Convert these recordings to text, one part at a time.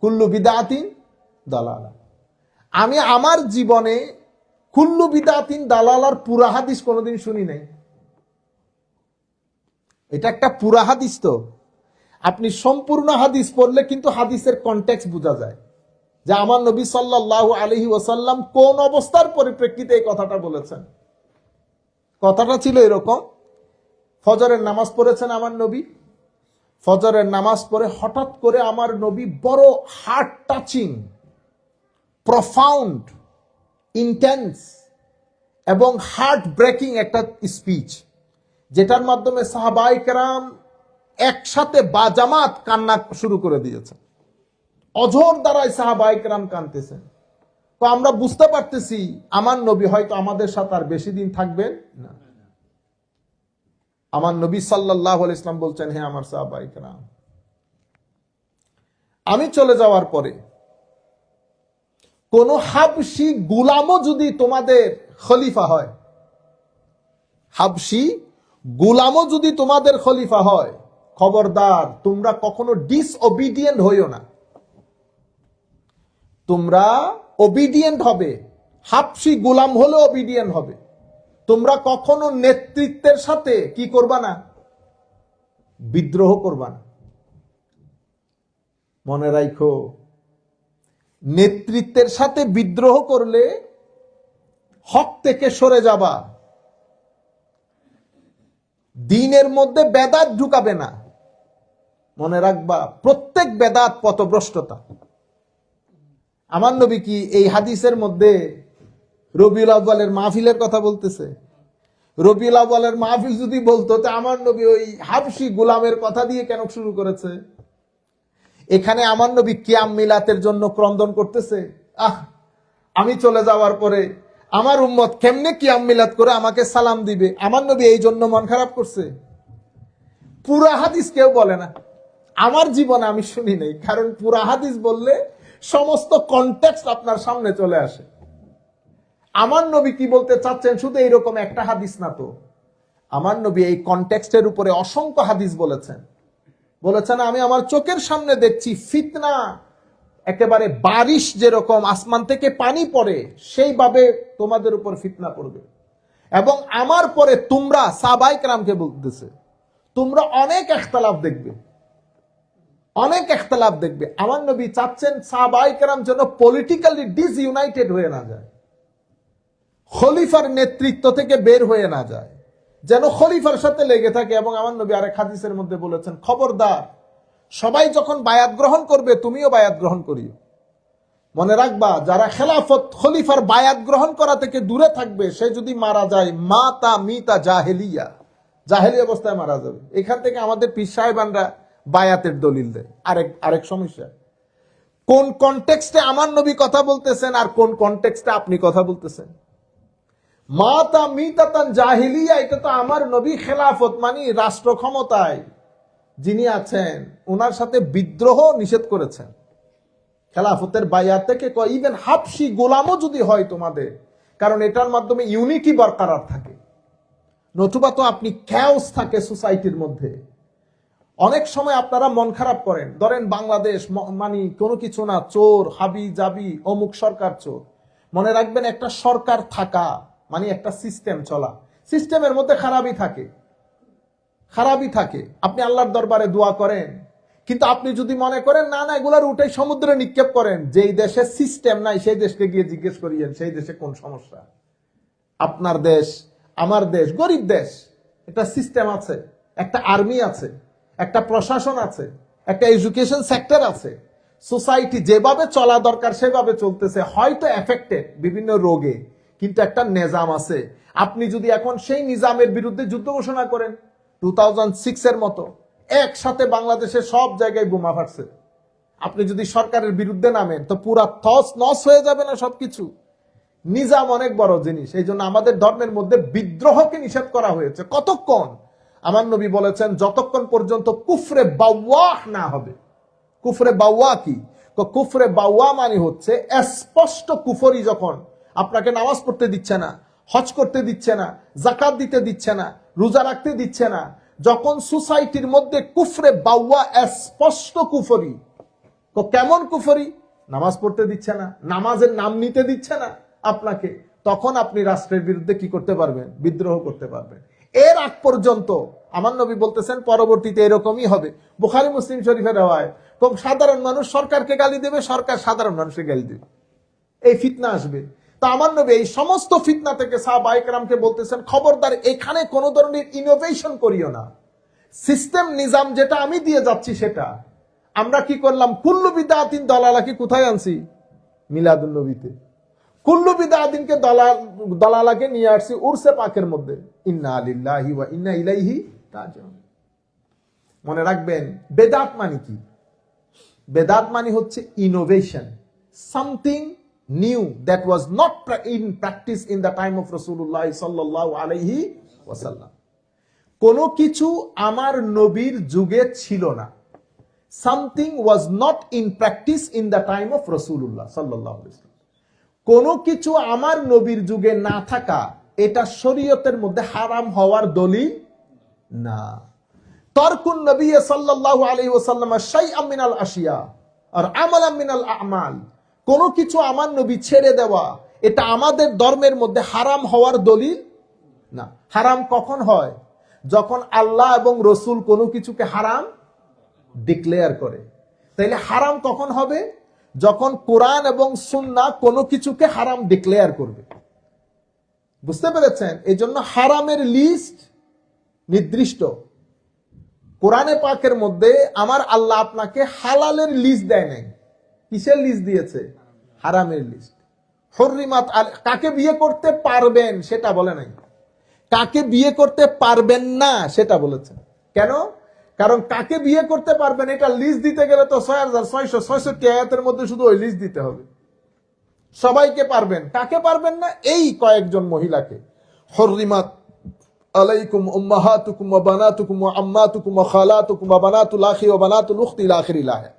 কুল্লু বিদআতিন দালালা। আমি আমার জীবনে কুল্লু বিদআতিন দালালার পুরা হাদিস কোনোদিন শুনি নাই। এটা একটা পুরা হাদিস, তো আপনি সম্পূর্ণ হাদিস পড়লে কিন্তু হাদিসের কনটেক্সট বোঝা যায় যে আমার নবী সাল্লাল্লাহু আলাইহি ওয়াসাল্লাম কোন অবস্থার পরিপ্রেক্ষিতে এই কথাটা বলেছেন। কথাটা ছিল এরকম, ফজরের নামাজ পড়েছেন আমার নবী, ফজরের নামাজ পড়ে হঠাৎ করে আমার নবী বড় হার্ট টাচিং, প্রফাউন্ড, ইন্টেন্স এবং হার্ট ব্রেকিং একটা স্পিচ, যেটার মাধ্যমে সাহাবায়ে কেরাম একসাথে বাজামাত কান্না শুরু করে দিয়েছে। অঝোর দ্বারাই সাহাবায়ে কেরাম কাঁদতেছেন। তো আমরা বুঝতে পারতেছি আমার নবী হয়তো আমাদের সাথে আর বেশি দিন থাকবেন না। আমার নবী সাল্লাল্লাহু আলাইহি ওয়াসাল্লাম বলছেন, হে আমার সাহাবায়ে কেরাম, আমি চলে যাওয়ার পরে কোন হাবশি গোলামও যদি তোমাদের খলিফা হয়, হাবশি গোলামও যদি তোমাদের খলিফা হয়, খবরদার তোমরা কখনো ডিসওবিডিয়েন্ট হইও না। তোমরা ওবিডিয়েন্ট হবে, হাবশি গোলাম হলে ওবিডিয়েন্ট হবে। তোমরা কখনো নেতৃত্বের সাথে কি করবা না? বিদ্রোহ করবা না। মনে রাখো, নেতৃত্বের সাথে বিদ্রোহ করলে হক থেকে সরে যাবা, দ্বীনের মধ্যে বেদাত ঢুকাবে না। মনে রাখবা, প্রত্যেক বেদাত পথভ্রষ্টতা। আমার নবী কি এই হাদিসের মধ্যে রবিউল আউয়ালের মাহফিলের কথা বলতেছে? রবিউল আউয়ালের মাহফিল যদি বলতো, তা আমার নবী ওই হাবশি গোলামের কথা দিয়ে কেন শুরু করেছে? এখানে আমার নবী কিয়াম মিলাতের জন্য ক্রন্দন করতেছে, আমি চলে যাওয়ার পরে আমার উম্মত কেমনে কিয়াম মিলাত করে আমাকে সালাম দিবে। আমার নবী এই জন্য মন খারাপ করছে? পুরা হাদিস কেউ বলে না, আমার জীবনে আমি শুনি নাই। কারণ পুরা হাদিস বললে সমস্ত কনটেক্সট আপনার সামনে চলে আসে। আমার নবী কি বলতে চাচ্ছেন শুধু এইরকম একটা হাদিস না তো, আমার নবী এই কনটেক্সটের উপরে অসংখ্য হাদিস বলেছেন। বলেছেন, আমি আমার চোখের সামনে দেখছি ফিতনা, একেবারে বারিশ যেরকম আসমান থেকে পানি পড়ে সেইভাবে তোমাদের উপর ফিতনা পড়বে। এবং আমার পরে তোমরা, সাহাবায়ে কেরামকে বলতেছে, তোমরা অনেক ইখতিলাফ দেখবে, অনেক ইখতিলাফ দেখবে। আমার নবী চাচ্ছেন সাহাবায়ে কেরাম যেন পলিটিক্যালি ডিসইউনাইটেড হয়ে না যায়, খলিফার নেতৃত্ব থেকে বের হয়ে না যায়, যেন খলিফার সাথে লেগে থাকে। এবং আমার নবী আরেক হাদিসের মধ্যে বলেছেন, খবরদার সবাই যখন বায়াত গ্রহণ করবে তুমিও বায়াত গ্রহণ করিও। মনে রাখবা, যারা খেলাফত খলিফার বায়াত গ্রহণ করা থেকে দূরে থাকবে, সে যদি মারা যায় মাতা মিতা জাহেলিয়া, জাহেলি অবস্থায় মারা যাবে। এখান থেকে আমাদের পীর সাহেবানরা বায়াতের দলিল দেয়। আরেক সমস্যা, কোন কনটেক্সটে আমার নবী কথা বলতেছেন আর কোন কনটেক্সটে আপনি কথা বলতেছেন। মাতা মিতাতান জাহিলিয়া, এটা তো আমার নবী খেলাফত মানে রাষ্ট্র ক্ষমতায় যিনি আছেন ওনার সাথে বিদ্রোহ নিষেধ করেছেন। খেলাফতের বায়াত থেকে ইভেন হাবশি গোলামও যদি হয় তোমাদের, কারণ এটার মাধ্যমে ইউনিটি বরকরার থাকে, নতুবা তো আপনি ক্যাওস থাকে সোসাইটির মধ্যে। অনেক সময় আপনারা মন খারাপ করেন, ধরেন বাংলাদেশ মানে কোনো কিছু না, চোর হাবি জাবি, অমুক সরকার চোর। মনে রাখবেন, একটা সরকার থাকা মানে একটা সিস্টেম চলা, সিস্টেমের মধ্যে খারাপই থাকে, খারাপই থাকে। আপনি আল্লাহর দরবারে দোয়া করেন, কিন্তু আপনি যদি মনে করেন না না এগুলার উঠে সমুদ্রে নিক্ষেপ করেন, যেই দেশে সিস্টেম নাই সেই দেশকে গিয়ে জিজ্ঞেস করিয়েন সেই দেশে কোন সমস্যা। আপনার দেশ, আমার দেশ গরিব দেশ, একটা সিস্টেম আছে, একটা আর্মি আছে, একটা প্রশাসন আছে, একটা এডুকেশন সেক্টর আছে, সোসাইটি যেভাবে চলা দরকার সেভাবে চলতেছে, হয়তো এফেক্টেড বিভিন্ন রোগে, কিন্তু একটা নিজাম আছে। আপনি যদি এখন সেই নিজামের বিরুদ্ধে যুদ্ধ ঘোষণা করেন 2006 এর মতো, একসাথে বাংলাদেশের সব জায়গায় বোমা ফাটছে, আপনি যদি সরকারের বিরুদ্ধে নামেন তো পুরা তস নস হয়ে যাবে না সবকিছু। নিজাম অনেক বড় জিনিস, এই জন্য আমাদের ধর্মের মধ্যে বিদ্রোহকে নিষেধ করা হয়েছে। কতক্ষণ? আমার নবী বলেছেন, যতক্ষণ পর্যন্ত কুফরে বাওয়াহ না হবে। কুফরে বাওয়া কি? কুফরে বাওয়া মানে হচ্ছে স্পষ্ট কুফরি, যখন আপনাকে নামাজ পড়তে দিচ্ছে না, হজ করতে দিচ্ছে না, যাকাত দিতে দিচ্ছে না, রোজা রাখতে দিচ্ছে না, যখন সোসাইটির মধ্যে কুফরে বাওয়া স্পষ্ট কুফরি, কেমন কুফরি? নামাজ পড়তে দিচ্ছে না, নামাজের নাম নিতে দিচ্ছে না আপনাকে, তখন আপনি রাষ্ট্রের বিরুদ্ধে কি করতে পারবেন? বিদ্রোহ করতে পারবেন। এর আগ পর্যন্ত আমার নবী বলতেছেন পরবর্তীতে এরকমই হবে। বুখারী মুসলিম শরীফের রওয়ায়াত, খুব সাধারণ মানুষ সরকারকে গালি দেবে, সরকার সাধারণ মানুষকে গালি দেবে, এই ফিতনা আসবে। তো আমার নবী এই সমস্ত ফিতনা থেকে সাহাবায়ে কেরামকে বলতেছেন, খবরদার এখানে কোন ধরনের ইনোভেশন করিও না। সিস্টেম নিজাম যেটা আমি দিয়ে যাচ্ছি সেটা আমরা কি করলাম? কুল্লু বিদআতিন দালালাকে কোথায় আনছি? মিলাদুন নবীতে। কুল্লু বিদআতিনকে দালালাকে নিয়ে আসছি উরসে পাকের মধ্যে। ইন্না লিল্লাহি ওয়া ইন্না ইলাইহি রাজিউন। মনে রাখবেন, বেদাত মানে কি? বেদাত মানে হচ্ছে innovation, something new that was not in practice in the time of রাসূলুল্লাহ সাল্লাল্লাহু আলাইহি ওয়াসাল্লাম। কোনো কিছু আমার নবীর যুগে ছিল না। Something was not in practice in the time of Rasulullah sallallahu alaihi wasallam. কোনো কিছু আমার নবীর যুগে না থাকা, এটা শরীয়তের মধ্যে হারাম হওয়ার দলিল না। তারকুন নবী সাল্লাল্লাহু আলাইহি ওয়াসাল্লাম শাইআম মিনাল আশিয়া আর আমালাম মিনাল আমাল, কোনো কিছু আমার নবী ছেড়ে দেওয়া, এটা আমাদের ধর্মের মধ্যে হারাম হওয়ার দলিল না। হারাম কখন হয়? যখন আল্লাহ এবং রসুল কোনো কিছুকে হারাম ডিক্লেয়ার করে। তাইলে হারাম কখন হবে? যখন কোরআন এবং সুন্নাহ কোনো কিছুকে হারাম ডিক্লেয়ার করবে। বুঝতে পেরেছেন? এই জন্য হারামের লিস্ট নির্দিষ্ট। কোরআনে পাকের মধ্যে আমার আল্লাহ আপনাকে হালালের লিস্ট দেয় নাই। কিসের লিস্ট দিয়েছে? হারামের লিস্ট। হুররিমাত, কাকে বিয়ে করতে পারবেন সেটা বলে নাই, কাকে বিয়ে করতে পারবেন না সেটা বলেছেন। কেন? কারণ কাকে বিয়ে করতে পারবেন এটা লিস্ট দিতে গেলে তো 6666 আয়াতের মধ্যে শুধু ওই লিস্ট দিতে হবে। সবাইকে পারবেন, কাকে পারবেন না? এই কয়েকজন মহিলাকে। হুররিমাত আলাইকুম উম্মাহাতুকুম ওয়া বানাতুকুম ওয়া আম্মাতুকুম ওয়া খালাতুকুম ওয়া বানাতুল আখি ওয়া বানাতুল উখতি ইলা আখিরিল আয়াত।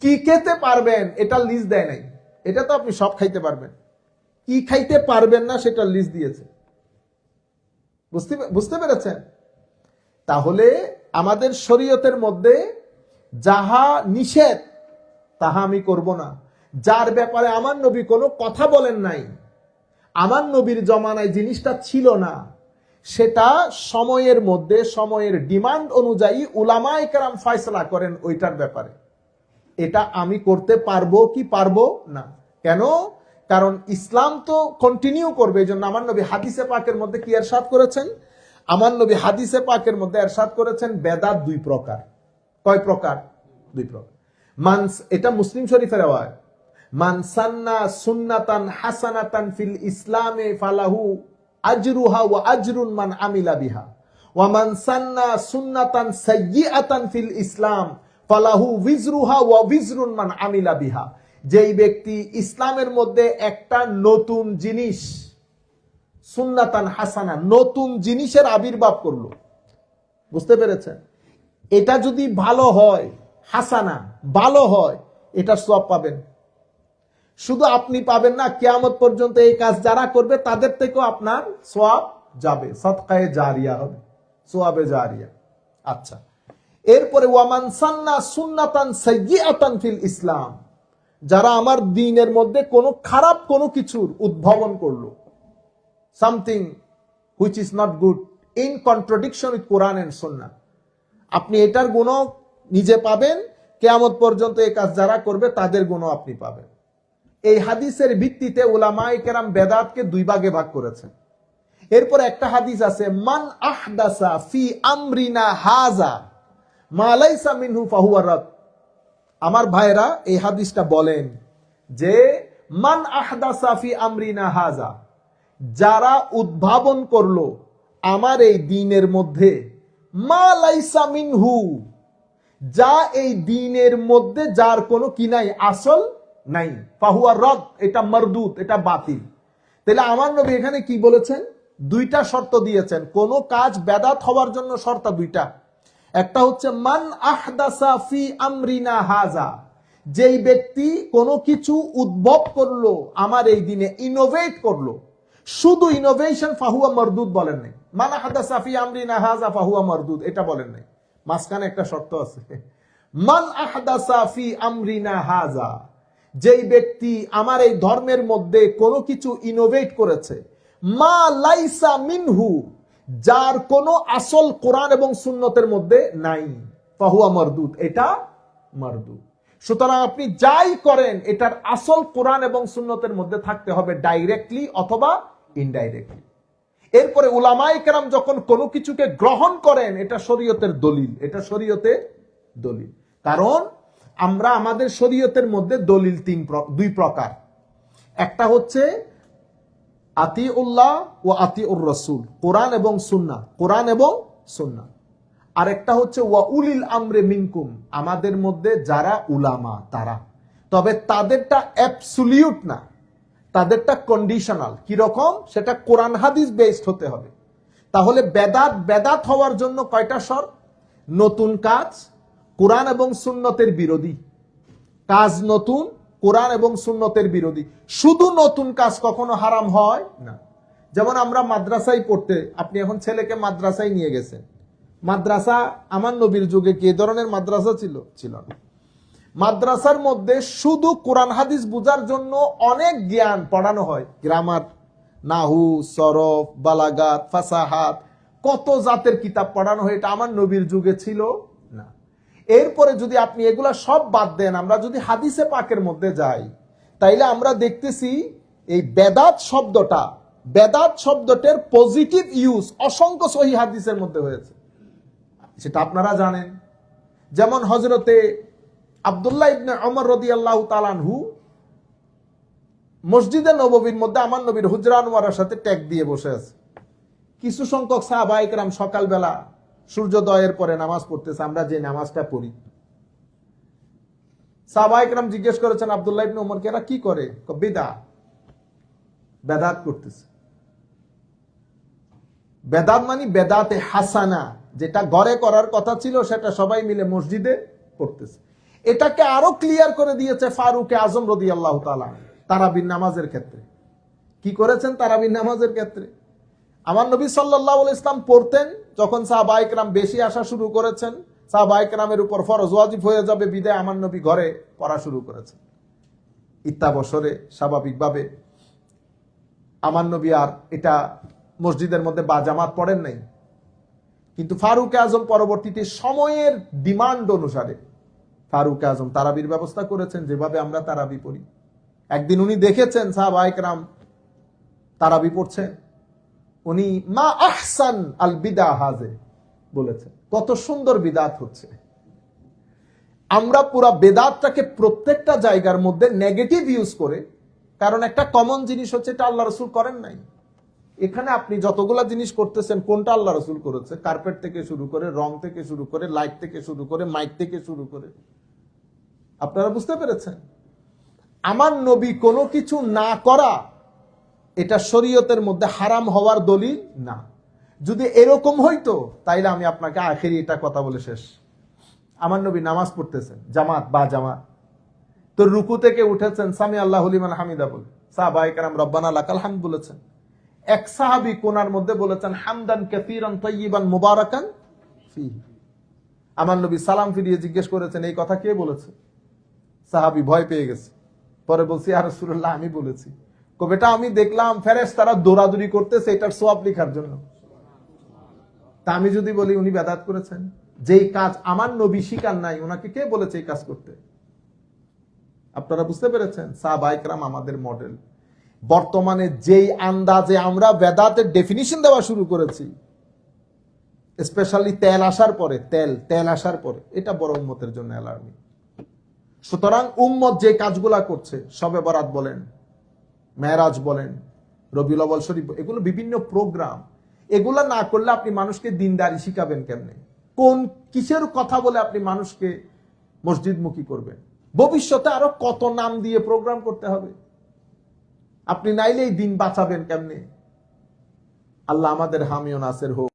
কি খেতে পারবেন এটা লিস্ট দেয় নাই। এটা তো আপনি সব খাইতে পারবেন, কি খাইতে পারবেন না সেটা লিস্ট দিয়েছে। বুঝতে পেরেছেন? তাহলে আমাদের শরীয়তের মধ্যে যাহা নিষেধ তাহা আমি করব না। যার ব্যাপারে আমার নবী কোনো কথা বলেন নাই, আমার নবীর জমানায় জিনিসটা ছিল না, সেটা সময়ের মধ্যে সময়ের ডিমান্ড অনুযায়ী উলামায়ে কেরাম ফয়সালা করেন ওইটার ব্যাপারে। এটা আমি করতে পারবো কি পারবো না। কেন? কারণ ইসলাম তো কন্টিনিউ করবে। এই জন্য আমার নবী হাদিসে পাকের মধ্যে কি ইরশাদ করেছেন? আমার নবী হাদিসে পাকের মধ্যে ইরশাদ করেছেন বেদাত দুই প্রকার। কয় প্রকার? দুই প্রকার। এটা মুসলিম শরীফের রওয়ায়াত। মান সান্না সুন্নাতান হাসানাতান ফিল ইসলামে ফালাহু আজরুহা ওয়া আজরুন মান আমিলা বিহা ওয়া মান সান্না সুন্নাতান সাইয়্যিআতান ফিল ইসলাম ফালাহু বিজরুহা ওয়া বিজরুন মান আমিলা বিহা। যেই ব্যক্তি ইসলামের মধ্যে একটা নতুন জিনিস, সুন্নাতান হাসানা, নতুন জিনিসের আবির্ভাব করলো, বুঝতে পেরেছেন? এটা যদি ভালো হয়, হাসানা ভালো হয়, এটা সওয়াব পাবেন। শুধু আপনি পাবেন না, কিয়ামত পর্যন্ত এই কাজ যারা করবে তাদের থেকেও আপনার সওয়াব যাবে, সাদকায়ে জারিয়া হবে, সওয়াবে জারিয়া। আচ্ছা, এরপরে ওয়ামান সান্না সুন্নাতান সাইয়্যিআতান ফিল ইসলাম, যারা আমার দ্বীনের মধ্যে কোনো খারাপ কোনো কিছুর উদ্ভাবন করলো, something which is not good, in contradiction with Quran and সুন্নাহ, আপনি এটার গুণও নিজে পাবেন, কিয়ামত পর্যন্ত এই কাজ যারা করবে তাদের গুণও আপনি পাবেন। এই হাদিসের ভিত্তিতে উলামায়ে কেরাম বেদাতকে দুই ভাগে ভাগ করেছেন। এরপর একটা হাদিস আছে, মান আহদাসা ফি আমরিনা হাযা মা লাইসা মিনহু ফাহুয়া রাদ। আমার ভাইরা এই হাদিসটা বলেন যে মান আহদাসা ফি আমরিনা হাযা, যারা উদ্ভাবন করলো আমার এই দ্বীনের মধ্যে, মা লাইসা মিনহু, যা এই দ্বীনের মধ্যে যার কোনো কি নাই, আসল নাই, ফাহুয়া রাদ, এটা মারদুদ, এটা বাতিল। তাহলে আমার নবী এখানে কি বলেছেন? দুইটা শর্ত দিয়েছেন। কোন কাজ বেদাত হওয়ার জন্য শর্ত দুইটা। একটা হচ্ছে মান আহদাসা ফি আমরিনা হাযা, যেই ব্যক্তি কোনো কিছু উদ্ভব করলো আমার এই দিনে, ইনোভেট করলো, শুধু ইনোভেশন, ফাহুয়া মারদুদ বলেন নাই। মান আহদাসা ফি আমরিনা হাযা ফাহুয়া মারদুদ এটা বলেন নাই, মাঝখানে একটা শর্ত আছে, মান আহদাসা ফি আমরিনা হাজা, যেই ব্যক্তি আমার এই ধর্মের মধ্যে কোনো কিছু ইনোভেট করেছে, মা লাইসা মিনহু, যার কোনো আসল কোরআন এবং সুন্নতের মধ্যে নাই, ফাহুয়া মারদুদ, এটা মারদুদ। সুতরাং আপনি যাই করেন এটার আসল কোরআন এবং সুন্নতের মধ্যে থাকতে হবে, ডাইরেক্টলি অথবা ইনডাইরেক্টলি। এরপরে উলামায়ে কেরাম যখন কোনো কিছুকে গ্রহণ করেন, এটা শরীয়তের দলিল, এটা শরীয়তের দলিল। কারণ আমরা আমাদের শরীয়তের মধ্যে দলিল দুই প্রকার। একটা হচ্ছে আতিউল্লাহ ও আতিউর রাসূল, কোরআন এবং সুন্নাহ, কোরআন এবং সুন্নাহ। আর একটা হচ্ছে ওয়া উলিল আমরে মিনকুম, আমাদের মধ্যে যারা উলামা তারা। তবে তাদেরটা অ্যাবসলিউট না, তাদেরটা কন্ডিশনাল। কি রকম? সেটা কোরআন হাদিস বেসড হতে হবে। তাহলে বেদাত হওয়ার জন্য কয়টা শর্ত? নতুন কাজ, কোরআন এবং সুন্নতের বিরোধী কাজ, নতুন কোরআন এবং সুন্নতের বিরোধী। শুধু নতুন কাজ কখনো হারাম হয় না। যেমন আমরা মাদ্রাসায় পড়তে, আপনি এখন ছেলেকে মাদ্রাসায় নিয়ে গেছেন, মাদ্রাসা আমার নবীর যুগে কি ধরনের মাদ্রাসা ছিল? ছিল না। মাদ্রাসার মধ্যে শুধু কোরআন হাদিস বোঝার জন্য অনেক জ্ঞান পড়ানো হয়, গ্রামার, নাহু, সরফ, বালাগাত, ফাসাহাত, কত জাতের কিতাব পড়ানো হয়। এটা আমার নবীর যুগে ছিল না। এরপরে যদি আপনি এগুলা সব বাদ দেন, আমরা যদি হাদিসে পাকের মধ্যে যাই, তাইলে আমরা দেখতেছি এই বেদাত শব্দটার পজিটিভ ইউজ অসংখ্য সহিহ হাদিসের মধ্যে হয়েছে, সেটা আপনারা জানেন। যেমন হযরতে আব্দুল্লাহ ইবনে ওমর রাদিয়াল্লাহু তাআলা আনহু মসজিদে নববীর মধ্যে আমার নবীর হুজরা আনোয়ারের সাথে ট্যাগ দিয়ে বসে আছে। কিছু সংখ্যক সাহাবায়ে কেরাম সকালবেলা সূর্যোদয়ের পরে নামাজ পড়তেছে, আমরা যে নামাজটা পড়ি। সাহাবায়ে কেরাম জিজ্ঞেস করেছেন আব্দুল্লাহ ইবনে ওমরকে, এরা কি করে? বেদাত করতেছে। বেদাত মানে বেদাতে হাসানা, যেটা ঘরে করার কথা ছিল সেটা সবাই মিলে মসজিদে পড়তেছে। এটাকে আরো ক্লিয়ার করে দিয়েছে ফারুক আজম রাদিয়াল্লাহু তাআলা তারাবির নামাজের ক্ষেত্রে। কি করেছেন তারাবির নামাজের ক্ষেত্রে? আমার নবী সাল্লাল্লাহু আলাইহি ওয়াসাল্লাম পড়তেন, যখন সাহাবায়ে কেরাম বেশি আসা শুরু করেছেন, সাহাবায়ে কেরামের উপর ফরজ ওয়াজিব হয়ে যাবে বিদায় আমার নবী ঘরে পড়া শুরু করেছেন। ইত্যাবসরে স্বাভাবিকভাবে আমার নবী আর এটা মসজিদের মধ্যে বা জামাত পড়েন নাই। কিন্তু ফারুক আজম পরবর্তীতে সময়ের ডিমান্ড অনুসারে ফারুক আজম তারাবির ব্যবস্থা করেছেন, যেভাবে আমরা তারাবি পড়ি। একদিন উনি দেখেছেন সাহাবায়ে কেরাম তারাবি পড়ছেন, উনি মা আহসান আল বিদা হাজে বলেছেন, কত সুন্দর বিদাত হচ্ছে। আমরা পুরা বেদাতটাকে প্রত্যেকটা জায়গার মধ্যে নেগেটিভ ইউজ করে, কারণ একটা কমন জিনিস হচ্ছে এটা আল্লাহ রাসূল করেন নাই। এখানে আপনি যতগুলা জিনিস করতেছেন, কোনটা আল্লাহ রাসূল করেছে? কার্পেট থেকে শুরু করে, রং থেকে শুরু করে, লাইট থেকে শুরু করে, মাইক থেকে শুরু করে। আপনারা বুঝতে পেরেছেন? আমার নবী কোনো কিছু না করা, এটা শরীয়তের মধ্যে হারাম হওয়ার দলিল না। যদি এরকম হইতো তাইলে আমি আপনাকে আখেরি এটা কথা বলে শেষ। আমার নবী নামাজ পড়তেছেন, জামাত বা জামাত, তো রুকু থেকে উঠেছেন সামি আল্লাহু লিমান হামিদা বলে, সাহাবায়ে কেরাম রব্বানা লাকাল হামদ বলেছেন। এক সাহাবী কোনার মধ্যে বলেছেন হামদান কাসীরান তাইয়িবান মুবারাকান ফীহি। আমার নবী সালাম ফিরিয়ে জিজ্ঞেস করেছেন, এই কথা কে বলেছে? সাহাবী ভয় পেয়ে গেছে। পরে বলছি, ইয়া রাসূলুল্লাহ, আমি বলেছি। বেটা, আমি দেখলাম ফেরেশতারা দৌড়াদৌড়ি করতেছে এটার সওয়াব লেখার জন্য। তা আমি যদি বলি উনি বেদাত করেছেন, যেই কাজ আমার নবী শিখান নাই, ওনাকে কে বলেছে এই কাজ করতে? আপনারা বুঝতে পেরেছেন? সাহাবায়ে কেরাম আমাদের মডেল। বর্তমানে যেই আন্দাজে আমরা বেদাতের ডেফিনিশন দেওয়া শুরু করেছি, স্পেশালি তেল আসার পরে, এটা বড় উম্মতের জন্য অ্যালার্মিং। সুতরাং উম্মত যে কাজগুলা করছে, শবে বরাত বলেন, মেরাজ বলেন, রবিউল আউয়াল শরীফ, এগুলো বিভিন্ন প্রোগ্রাম, এগুলা না করলে আপনি মানুষকে দিনদারি শিখাবেন কেমনে? কোন কিসের কথা বলে আপনি মানুষকে মসজিদমুখী করবেন? ভবিষ্যতে আরো কত নাম দিয়ে প্রোগ্রাম করতে হবে। আপনি নাইলে এই দিন বাঁচাবেন কেমনে? আল্লাহ আমাদের হামি ও নাসির হোক।